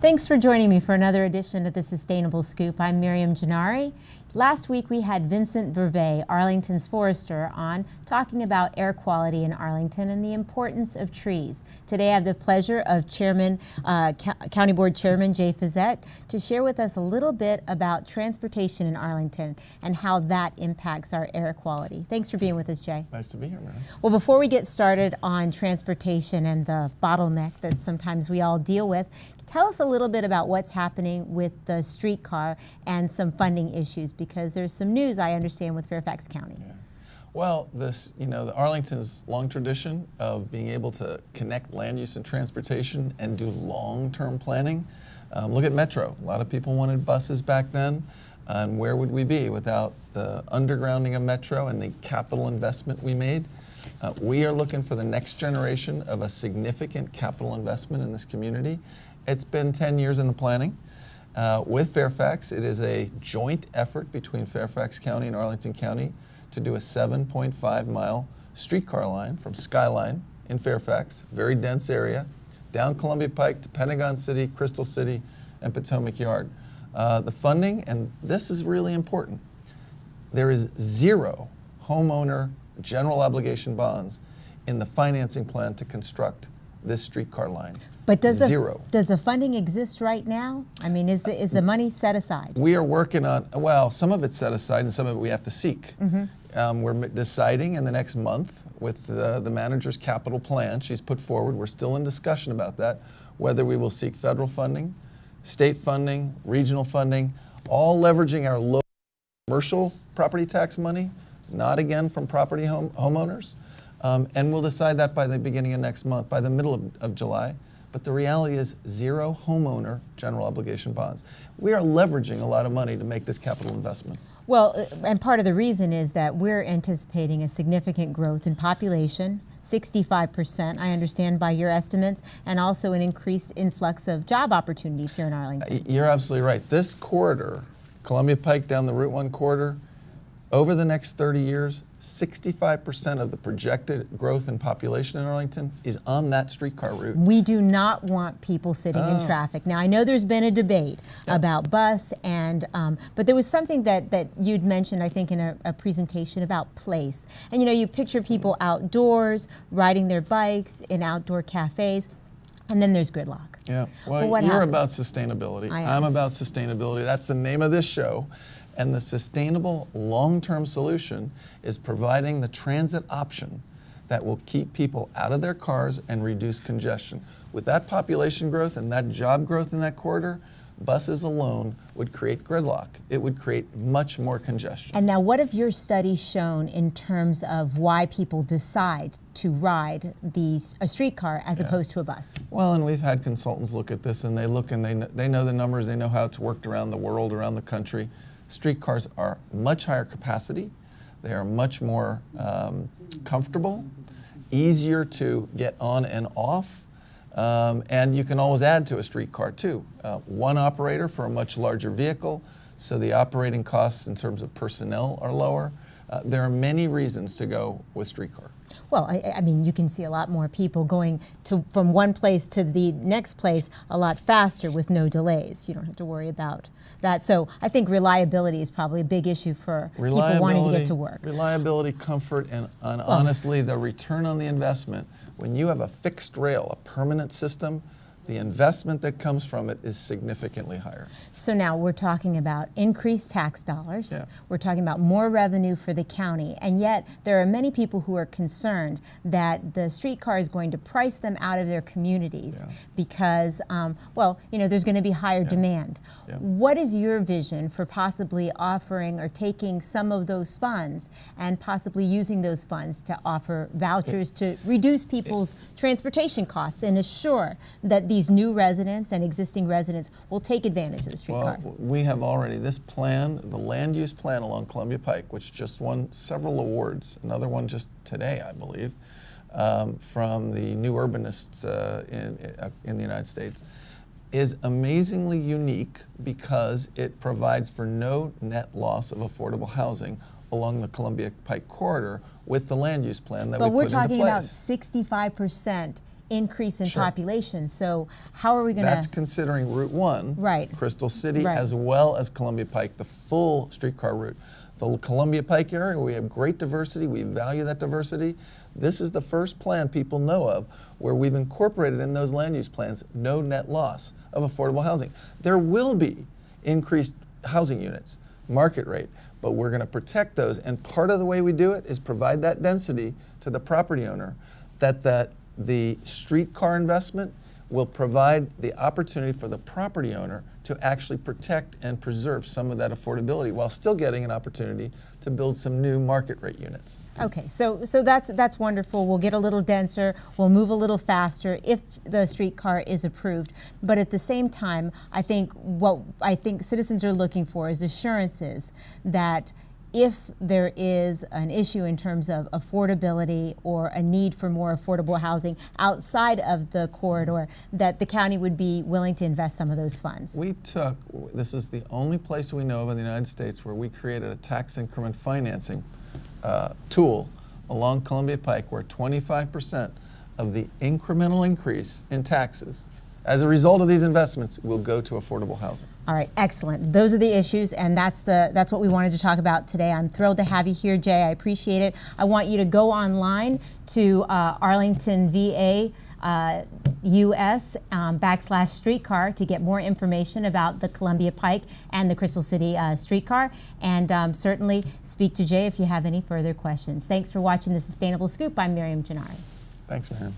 Thanks for joining me for another edition of the Sustainable Scoop. I'm Miriam Gennari. Last week we had Vincent Vervey, Arlington's forester, on talking about air quality in Arlington and the importance of trees. Today I have the pleasure of County Board Chairman Jay Fisette to share with us a little bit about transportation in Arlington and how that impacts our air quality. Thanks for being with us, Jay. Nice to be here, Miriam. Well, before we get started on transportation and the bottleneck that sometimes we all deal with, tell us a little bit about what's happening with the streetcar and some funding issues, because there's some news I understand with Fairfax County. Yeah. Well, the Arlington's long tradition of being able to connect land use and transportation and do long-term planning. Look at Metro. A lot of people wanted buses back then, and where would we be without the undergrounding of Metro and the capital investment we made? We are looking for the next generation of a significant capital investment in this community. It's been 10 years in the planning. With Fairfax, it is a joint effort between Fairfax County and Arlington County to do a 7.5-mile streetcar line from Skyline in Fairfax, very dense area, down Columbia Pike to Pentagon City, Crystal City, and Potomac Yard. The funding, and this is really important, there is zero homeowner general obligation bonds in the financing plan to construct this streetcar line. But does Zero. Does the funding exist right now? I mean, is the money set aside? We are working on, well, some of it's set aside and some of it we have to seek. Mm-hmm. We're deciding in the next month with the manager's capital plan she's put forward. We're still in discussion about that, whether we will seek federal funding, state funding, regional funding, all leveraging our local commercial property tax money, not again from property homeowners. And we'll decide that by the beginning of next month, by the middle of July. But the reality is zero homeowner general obligation bonds. We are leveraging a lot of money to make this capital investment. Well, and part of the reason is that we're anticipating a significant growth in population, 65%, I understand by your estimates, and also an increased influx of job opportunities here in Arlington. You're absolutely right. This corridor, Columbia Pike down the Route 1 corridor, over the next 30 years, 65% of the projected growth in population in Arlington is on that streetcar route. We do not want people sitting in traffic. Now, I know there's been a debate about bus, and but there was something that you'd mentioned, I think, in a presentation about place. And you picture people outdoors, riding their bikes in outdoor cafes, and then there's gridlock. Yeah, well, what you're happens? about sustainability. I am. I'm about sustainability. That's the name of this show. And the sustainable long-term solution is providing the transit option that will keep people out of their cars and reduce congestion. With that population growth and that job growth in that corridor, buses alone would create gridlock. It would create much more congestion. And now, what have your studies shown in terms of why people decide to ride a streetcar as opposed to a bus? Well, and we've had consultants look at this, and they look and they know the numbers, they know how it's worked around the world, around the country. Streetcars are much higher capacity. They are much more comfortable, easier to get on and off, and you can always add to a streetcar too. One operator for a much larger vehicle, so the operating costs in terms of personnel are lower. There are many reasons to go with streetcar. Well, I mean, you can see a lot more people going from one place to the next place a lot faster with no delays. You don't have to worry about that. So I think reliability is probably a big issue for people wanting to get to work. Reliability, comfort, and honestly, the return on the investment. When you have a fixed rail, a permanent system, the investment that comes from it is significantly higher. So now we're talking about increased tax dollars. Yeah. We're talking about more revenue for the county. And yet there are many people who are concerned that the streetcar is going to price them out of their communities because, there's going to be higher demand. Yeah. What is your vision for possibly offering or taking some of those funds and possibly using those funds to offer vouchers to reduce people's transportation costs and assure that these new residents and existing residents will take advantage of the streetcar? Well, we have already, this plan, the land use plan along Columbia Pike, which just won several awards, another one just today, I believe, from the New Urbanists in the United States, is amazingly unique because it provides for no net loss of affordable housing along the Columbia Pike corridor with the land use plan that we put into place. But we're talking about 65% increase in Sure. population. So how are we going That's to? considering Route 1, Right. Crystal City, Right. as well as Columbia Pike, the full streetcar route. The Columbia Pike area, where we have great diversity, we value that diversity. This is the first plan people know of where we've incorporated in those land use plans no net loss of affordable housing. There will be increased housing units, market rate, but we're going to protect those. And part of the way we do it is provide that density to the property owner that the streetcar investment will provide the opportunity for the property owner to actually protect and preserve some of that affordability while still getting an opportunity to build some new market rate units. Okay, so that's wonderful. We'll get a little denser. We'll move a little faster if the streetcar is approved. But at the same time, I think what citizens are looking for is assurances that if there is an issue in terms of affordability or a need for more affordable housing outside of the corridor, that the county would be willing to invest some of those funds. This is the only place we know of in the United States where we created a tax increment financing tool along Columbia Pike where 25% of the incremental increase in taxes as a result of these investments will go to affordable housing. All right, excellent. Those are the issues, and that's what we wanted to talk about today. I'm thrilled to have you here, Jay. I appreciate it. I want you to go online to Arlington VA US /streetcar to get more information about the Columbia Pike and the Crystal City streetcar, and certainly speak to Jay if you have any further questions. Thanks for watching The Sustainable Scoop. I'm Miriam Gennari. Thanks, Miriam.